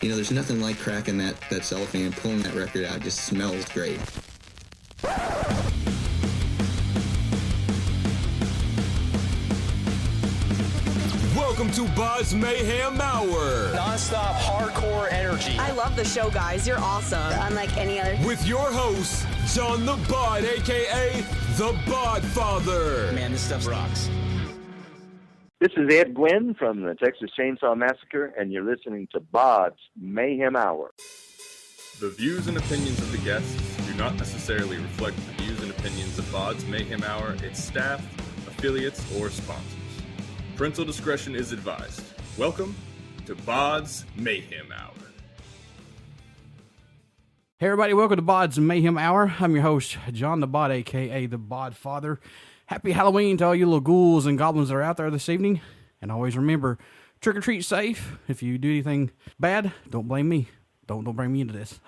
There's nothing like cracking that cellophane and pulling that record out. It just smells great. Welcome to BODS Mayhem Hour. Non-stop hardcore energy. I love the show, guys. You're awesome. Unlike any other. With your host, John the Bod, a.k.a. the Bod Father. Man, this stuff rocks. This is Ed Guinn from the Texas Chainsaw Massacre, and you're listening to BODS Mayhem Hour. The views and opinions of the guests do not necessarily reflect the views and opinions of BODS Mayhem Hour, its staff, affiliates, or sponsors. Parental discretion is advised. Welcome to BODS Mayhem Hour. Hey everybody, welcome to BODS Mayhem Hour. I'm your host, John the Bod, a.k.a. the Bod Father. Happy Halloween to all you little ghouls and goblins that are out there this evening. And always remember, trick or treat safe. If you do anything bad, don't blame me. Don't bring me into this.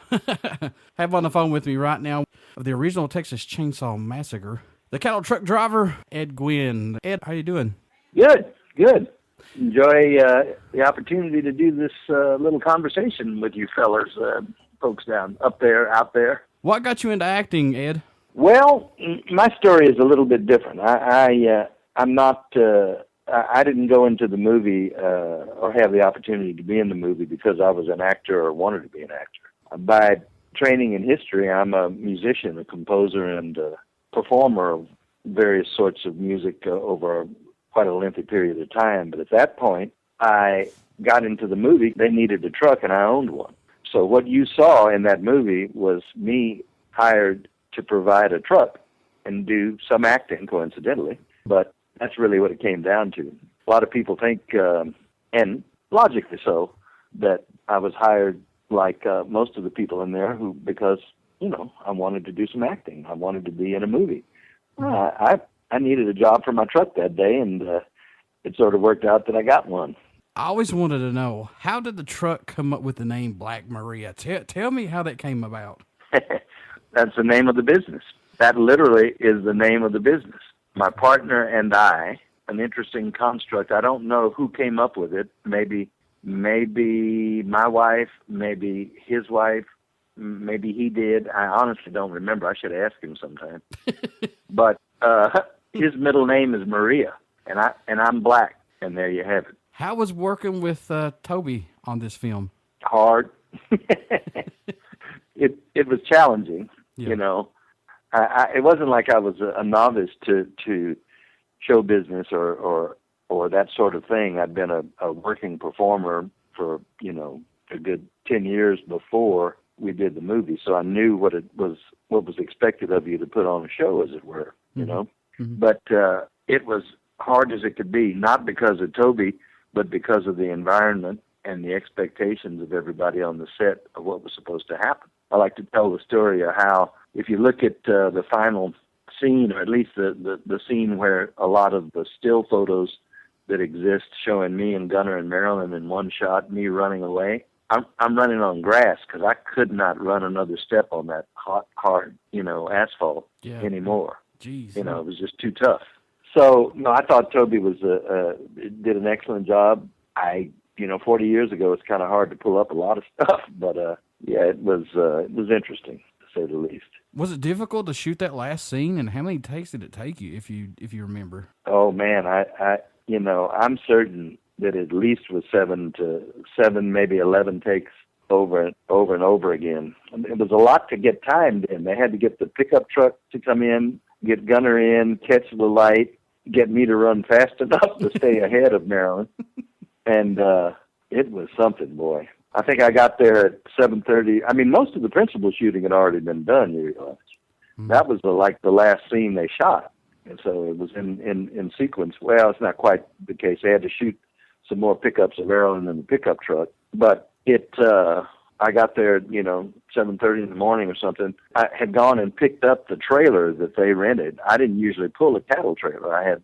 Have on the phone with me right now of the original Texas Chainsaw Massacre, the cattle truck driver, Ed Guinn. Ed, how you doing? Good. Enjoy the opportunity to do this little conversation with you fellers, folks out there. What got you into acting, Ed? Well, my story is a little bit different. I'm not. I didn't go into the movie or have the opportunity to be in the movie because I was an actor or wanted to be an actor. By training in history, I'm a musician, a composer, and a performer of various sorts of music over quite a lengthy period of time. But at that point, I got into the movie. They needed a truck, and I owned one. So what you saw in that movie was me hired to provide a truck and do some acting, coincidentally. But that's really what it came down to. A lot of people think, and logically so, that I was hired like most of the people in there because I wanted to do some acting. I wanted to be in a movie. I needed a job for my truck that day, and it sort of worked out that I got one. I always wanted to know, how did the truck come up with the name Black Maria? Tell me how that came about. That's the name of the business. That literally is the name of the business. My partner and I, an interesting construct. I don't know who came up with it. Maybe my wife, maybe his wife, maybe he did. I honestly don't remember. I should ask him sometime. But his middle name is Maria, and I'm black, and there you have it. How was working with Tobe on this film? Hard. It was challenging. Yeah. It wasn't like I was a novice to show business or that sort of thing. I'd been a working performer for a good 10 years before we did the movie, so I knew what was expected of you to put on a show, as it were. Mm-hmm. But it was hard as it could be, not because of Tobe, but because of the environment and the expectations of everybody on the set of what was supposed to happen. I like to tell the story of how, if you look at the final scene, or at least the scene where a lot of the still photos that exist showing me and Gunner and Marilyn in one shot, me running away, I'm running on grass because I could not run another step on that hard, asphalt anymore. Jeez. It was just too tough. So, I thought Tobe did an excellent job. 40 years ago, it's kind of hard to pull up a lot of stuff, but it was interesting, to say the least. Was it difficult to shoot that last scene, and how many takes did it take you, if you remember? Oh man, I'm certain that at least was seven, maybe 11 takes over and over again. It was a lot to get timed in. They had to get the pickup truck to come in, get Gunner in, catch the light, get me to run fast enough to stay ahead of Marilyn. And it was something, boy. I think I got there at 7:30. I mean, most of the principal shooting had already been done, you realize. Mm-hmm. That was the last scene they shot. And so it was in sequence. Well, it's not quite the case. They had to shoot some more pickups of Marilyn in the pickup truck. But I got there, 7:30 in the morning or something. I had gone and picked up the trailer that they rented. I didn't usually pull a cattle trailer. I had,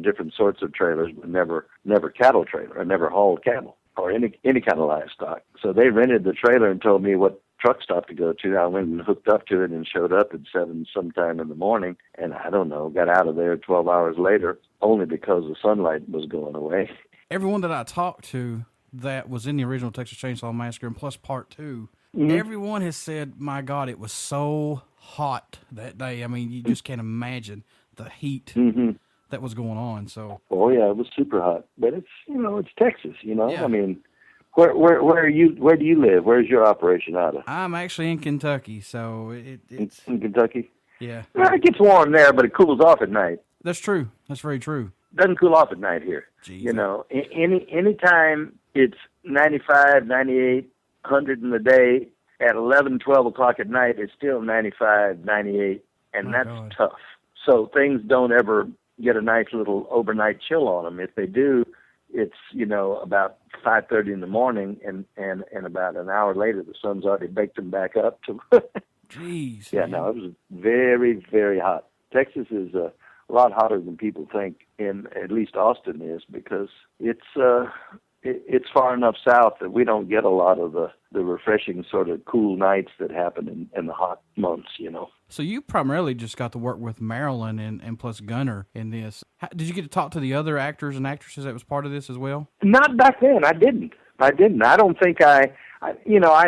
different sorts of trailers, but never cattle trailer. I never hauled cattle or any kind of livestock. So they rented the trailer and told me what truck stop to go to. I went and hooked up to it and showed up at 7 sometime in the morning. And I don't know, got out of there 12 hours later, only because the sunlight was going away. Everyone that I talked to that was in the original Texas Chainsaw Massacre and plus part 2, Mm-hmm. everyone has said, my God, it was so hot that day. I mean, you just can't imagine the heat that was going on. So, Oh yeah, it was super hot, but it's it's Texas. Yeah. I mean, where are you? Where do you live? Where's your operation out of? I'm actually in Kentucky, so it's In Kentucky. yeah. Well, it gets warm there, but it cools off at night. That's true. That's very true. Doesn't cool off at night here. Jeez. Any time it's 95, 98, 100 in the day, at 11, 12 o'clock at night, it's still 95, 98, and My that's God. tough. So things don't ever get a nice little overnight chill on them. If they do, it's, about 5:30 in the morning, and about an hour later, the sun's already baked them back up to. Jeez. Yeah, man. no, it was very, very hot. Texas is a lot hotter than people think, and at least Austin is, because it's far enough south that we don't get a lot of the refreshing sort of cool nights that happen in the hot months, So you primarily just got to work with Marilyn and plus Gunner in this. Did you get to talk to the other actors and actresses that was part of this as well? Not back then. I didn't. I don't think I'd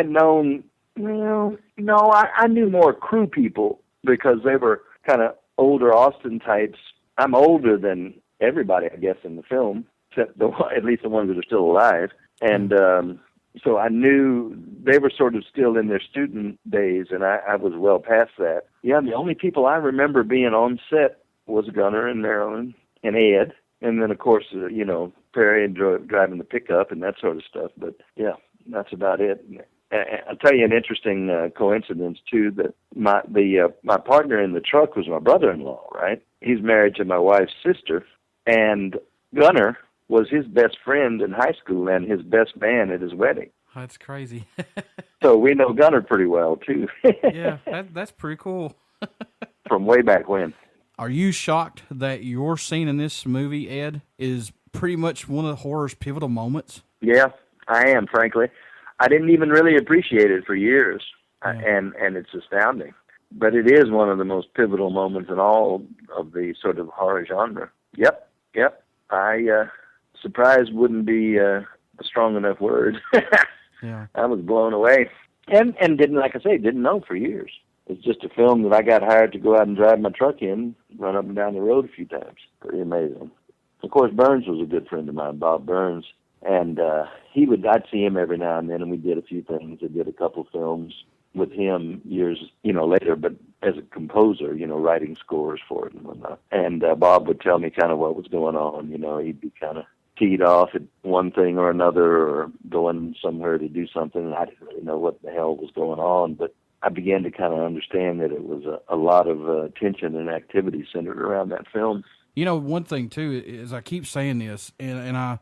known, I knew more crew people because they were kind of older Austin types. I'm older than everybody, I guess, in the film, except at least the ones that are still alive. And so I knew they were sort of still in their student days, and I was well past that. Yeah, the only people I remember being on set was Gunner and Marilyn and Ed, and then, of course, Perry and driving the pickup and that sort of stuff. But, yeah, that's about it. I'll tell you an interesting coincidence, too, that my partner in the truck was my brother-in-law, right? He's married to my wife's sister, and Gunner was his best friend in high school and his best man at his wedding. That's crazy. So we know Gunner pretty well, too. Yeah, that's pretty cool. From way back when. Are you shocked that your scene in this movie, Ed, is pretty much one of the horror's pivotal moments? Yeah, I am, frankly. I didn't even really appreciate it for years, and it's astounding. But it is one of the most pivotal moments in all of the sort of horror genre. Yep. Surprise wouldn't be a strong enough word. Yeah. I was blown away, and didn't know for years. It's just a film that I got hired to go out and drive my truck in, run up and down the road a few times. Pretty amazing. Of course, Burns was a good friend of mine, Bob Burns, and I'd see him every now and then, and we did a few things. I did a couple films with him years, later, but as a composer, writing scores for it and whatnot. And Bob would tell me kind of what was going on. He'd be kind of teed off at one thing or another, or going somewhere to do something, and I didn't really know what the hell was going on, but I began to kind of understand that it was a lot of tension and activity centered around that film. One thing, too, is I keep saying this, and I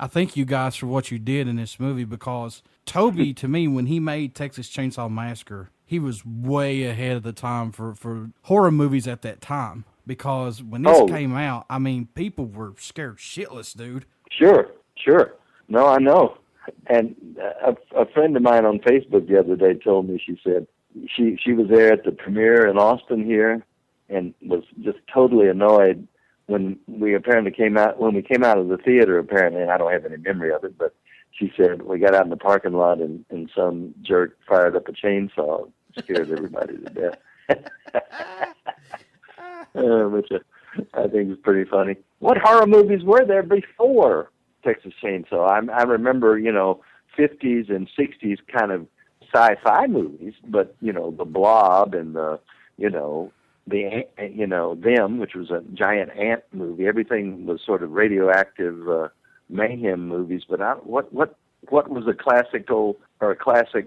thank you guys for what you did in this movie, because Tobe, to me, when he made Texas Chainsaw Massacre, he was way ahead of the time for horror movies at that time. Because when this came out, I mean, people were scared shitless, dude. Sure. No, I know. And a friend of mine on Facebook the other day told me, she said she was there at the premiere in Austin here and was just totally annoyed when we came out of the theater, apparently, and I don't have any memory of it, but she said we got out in the parking lot and some jerk fired up a chainsaw, scared everybody to death. Which I think is pretty funny. What horror movies were there before Texas Chainsaw? I remember, 50s and 60s kind of sci-fi movies, but, The Blob and Them, which was a giant ant movie. Everything was sort of radioactive mayhem movies. But what was a classic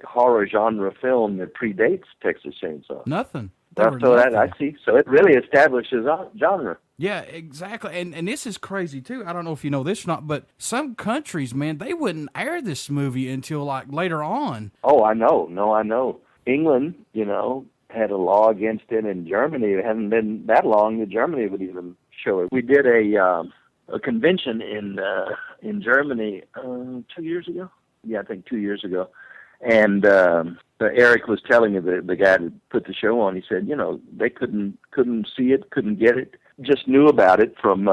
horror genre film that predates Texas Chainsaw? Nothing. I see. So it really establishes genre. Yeah, exactly. And this is crazy, too. I don't know if you know this or not, but some countries, man, they wouldn't air this movie until, later on. Oh, I know. No, I know. England, had a law against it. In Germany, it hadn't been that long that Germany would even show it. We did a convention in Germany 2 years ago. Yeah, I think 2 years ago. And Eric was telling me, the guy that put the show on, he said, they couldn't see it, couldn't get it, just knew about it from,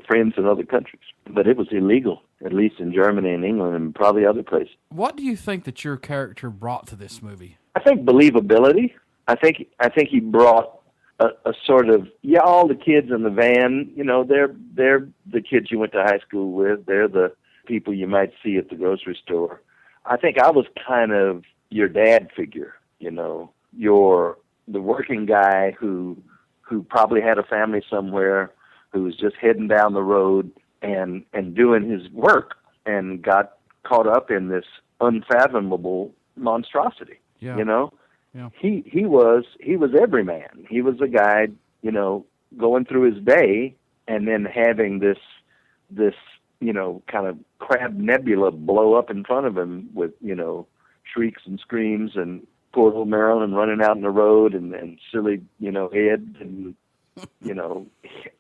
friends in other countries. But it was illegal. at least in Germany and England and probably other places. What do you think that your character brought to this movie? I think believability. I think he brought a sort of, all the kids in the van, they're the kids you went to high school with. They're the people you might see at the grocery store. I think I was kind of your dad figure, you're the working guy who probably had a family somewhere, who was just heading down the road and doing his work and got caught up in this unfathomable monstrosity. Yeah. Yeah. He was every man. He was a guy, going through his day and then having this kind of crab nebula blow up in front of him with, shrieks and screams, and poor little Marilyn running out in the road and silly, Ed, and,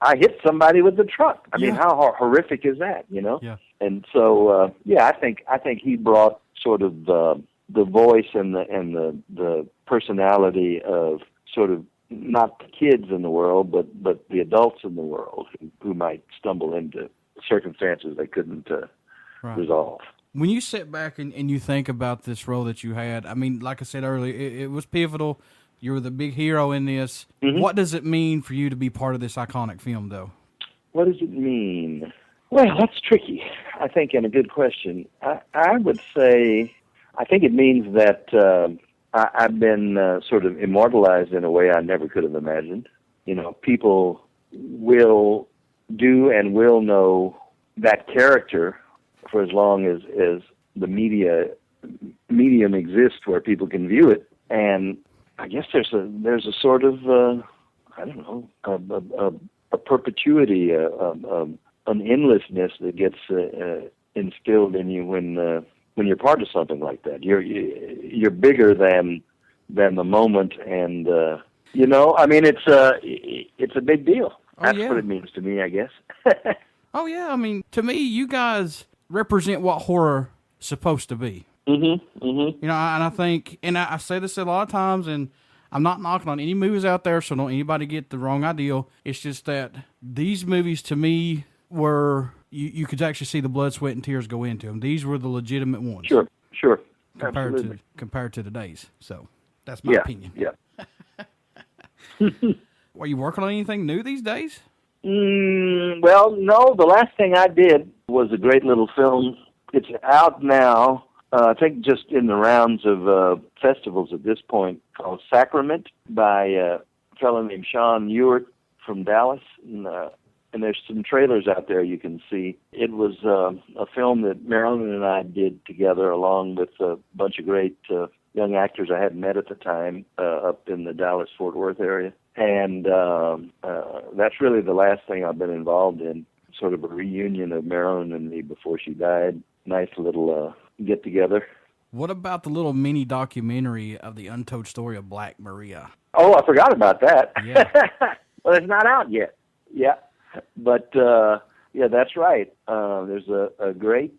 I hit somebody with the truck. I mean, how horrific is that, Yeah. And so, I think he brought sort of the voice and the personality of sort of not the kids in the world, but the adults in the world who might stumble into circumstances they couldn't resolve. When you sit back and you think about this role that you had, I mean, like I said earlier, it was pivotal. You were the big hero in this. Mm-hmm. What does it mean for you to be part of this iconic film, though? What does it mean? Well, that's tricky, I think, and a good question. I would say, I think it means that I've been sort of immortalized in a way I never could have imagined. People will do and will know that character for as long as the medium exists where people can view it. And I guess there's a sort of I don't know, a perpetuity, an endlessness that gets instilled in you when you're part of something like that. You're bigger than the moment, and I mean, it's a big deal. That's what it means to me, I guess. Oh yeah, I mean, to me, you guys represent what horror is supposed to be. Mm-hmm. Mm-hmm. And I think, and I say this a lot of times, and I'm not knocking on any movies out there, so don't anybody get the wrong idea. It's just that these movies, to me, were, you could actually see the blood, sweat, and tears go into them. These were the legitimate ones. Sure. Compared to today's. So that's my opinion. Yeah. Are you working on anything new these days? Well, no. The last thing I did was a great little film. It's out now. I think just in the rounds of festivals at this point, called Sacrament by a fellow named Sean Ewart from Dallas. And there's some trailers out there you can see. It was a film that Marilyn and I did together along with a bunch of great young actors I hadn't met at the time up in the Dallas-Fort Worth area. And that's really the last thing I've been involved in, sort of a reunion of Marilyn and me before she died. Nice little get-together. What about the little mini documentary of the untold story of Black Maria? Oh, I forgot about that. Yeah. Well, it's not out yet. Yeah. But, that's right. There's a great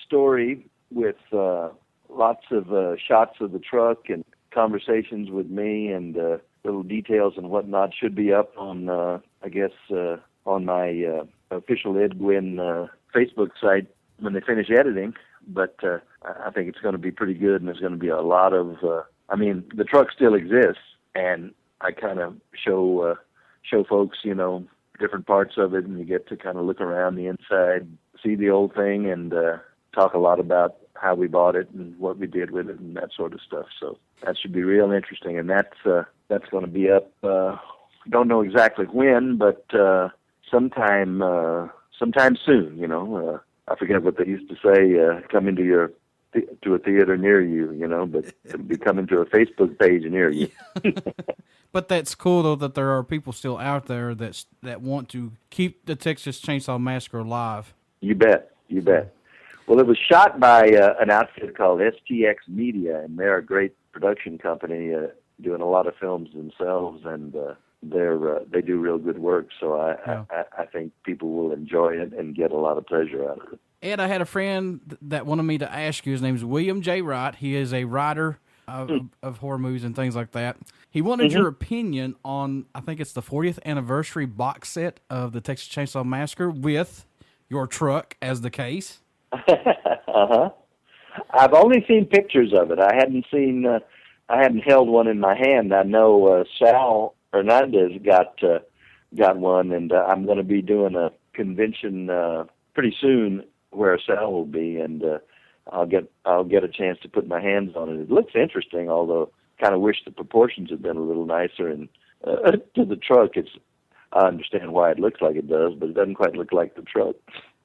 story with lots of shots of the truck and conversations with me and little details and whatnot. Should be up on, on my official Ed Guinn Facebook site when they finish editing. But I think it's going to be pretty good, and there's going to be a lot of, the truck still exists, and I kind of show folks, different parts of it, and you get to kind of look around the inside, see the old thing, and talk a lot about how we bought it and what we did with it and that sort of stuff. So that should be real interesting, and that's going to be up. Don't know exactly when, but sometime soon. I forget what they used to say. Come into to a theater near you, but it'll be coming to a Facebook page near you. But that's cool, though, that there are people still out there that want to keep the Texas Chainsaw Massacre alive. You bet. Well, it was shot by an outfit called STX Media, and they're a great production company doing a lot of films themselves, and they do real good work. So I think people will enjoy it and get a lot of pleasure out of it. Ed, I had a friend that wanted me to ask you. His name is William J. Wright. He is a writer of horror movies and things like that. He wanted your opinion on, I think it's the 40th anniversary box set of the Texas Chainsaw Massacre with your truck as the case. Uh-huh. I've only seen pictures of it. I hadn't held one in my hand. I know Sal Hernandez got one, and I'm going to be doing a convention pretty soon where Sal will be, and I'll get a chance to put my hands on it. It looks interesting, although kind of wish the proportions had been a little nicer. And to the truck, I understand why it looks like it does, but it doesn't quite look like the truck.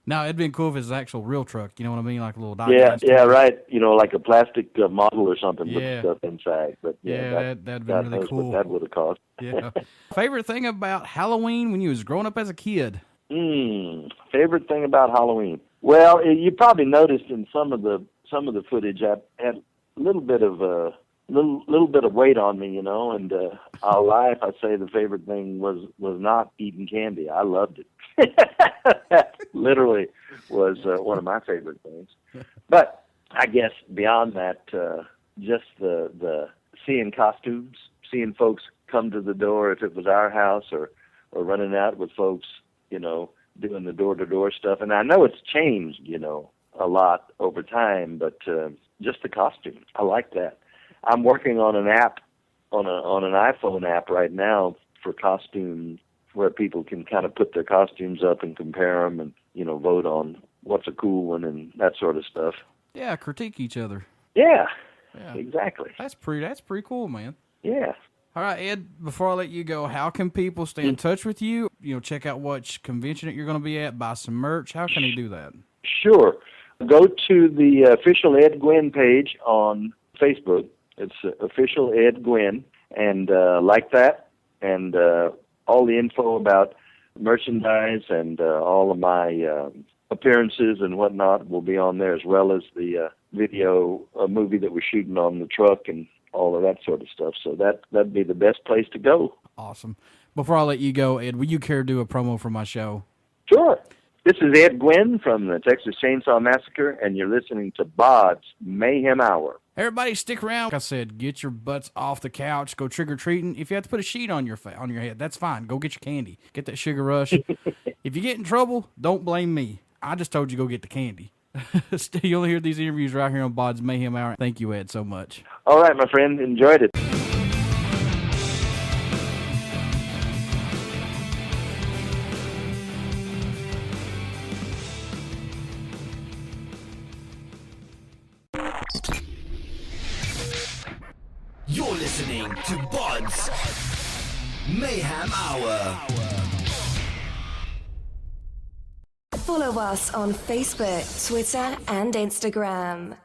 Now, it'd been cool if it's an actual real truck. You know what I mean? Like a little Yeah, right. You know, like a plastic model or something with stuff inside. But that'd be really cool. What that would have cost. Yeah. Favorite thing about Halloween when you was growing up as a kid? Favorite thing about Halloween? Well, you probably noticed in some of the footage, I had a little bit of weight on me, you know. And I'll lie if I say the favorite thing was not eating candy. I loved it. That literally was one of my favorite things. But I guess beyond that, just the seeing costumes, seeing folks come to the door if it was our house, or running out with folks, you know, doing the door-to-door stuff. And I know it's changed, you know, a lot over time, but just the costume, I like that. I'm working on an app, on an iPhone app right now for costumes, where people can kind of put their costumes up and compare them, and, you know, vote on what's a cool one and that sort of stuff. Yeah, critique each other. Yeah. Exactly. That's pretty cool, man. Yeah. All right, Ed, before I let you go, how can people stay in touch with you? You know, check out what convention that you're going to be at, buy some merch. How can they do that? Sure. Go to the official Ed Guinn page on Facebook. It's official Ed Guinn, and like that, and all the info about merchandise and all of my appearances and whatnot will be on there, as well as the video movie that we're shooting on the truck and all of that sort of stuff. So that'd be the best place to go. Awesome. Before I let you go, Ed, will you care to do a promo for my show? Sure. This is Ed Guinn from the Texas Chainsaw Massacre, and you're listening to BODS Mayhem Hour. Everybody stick around. Like I said, get your butts off the couch. Go trick-or-treating. If you have to put a sheet on your head, that's fine. Go get your candy. Get that sugar rush. If you get in trouble, don't blame me. I just told you go get the candy. You'll hear these interviews right here on BODS Mayhem Hour. Thank you, Ed, so much. All right, my friend. Enjoyed it. You're listening to BODS Mayhem Hour. Follow us on Facebook, Twitter, and Instagram.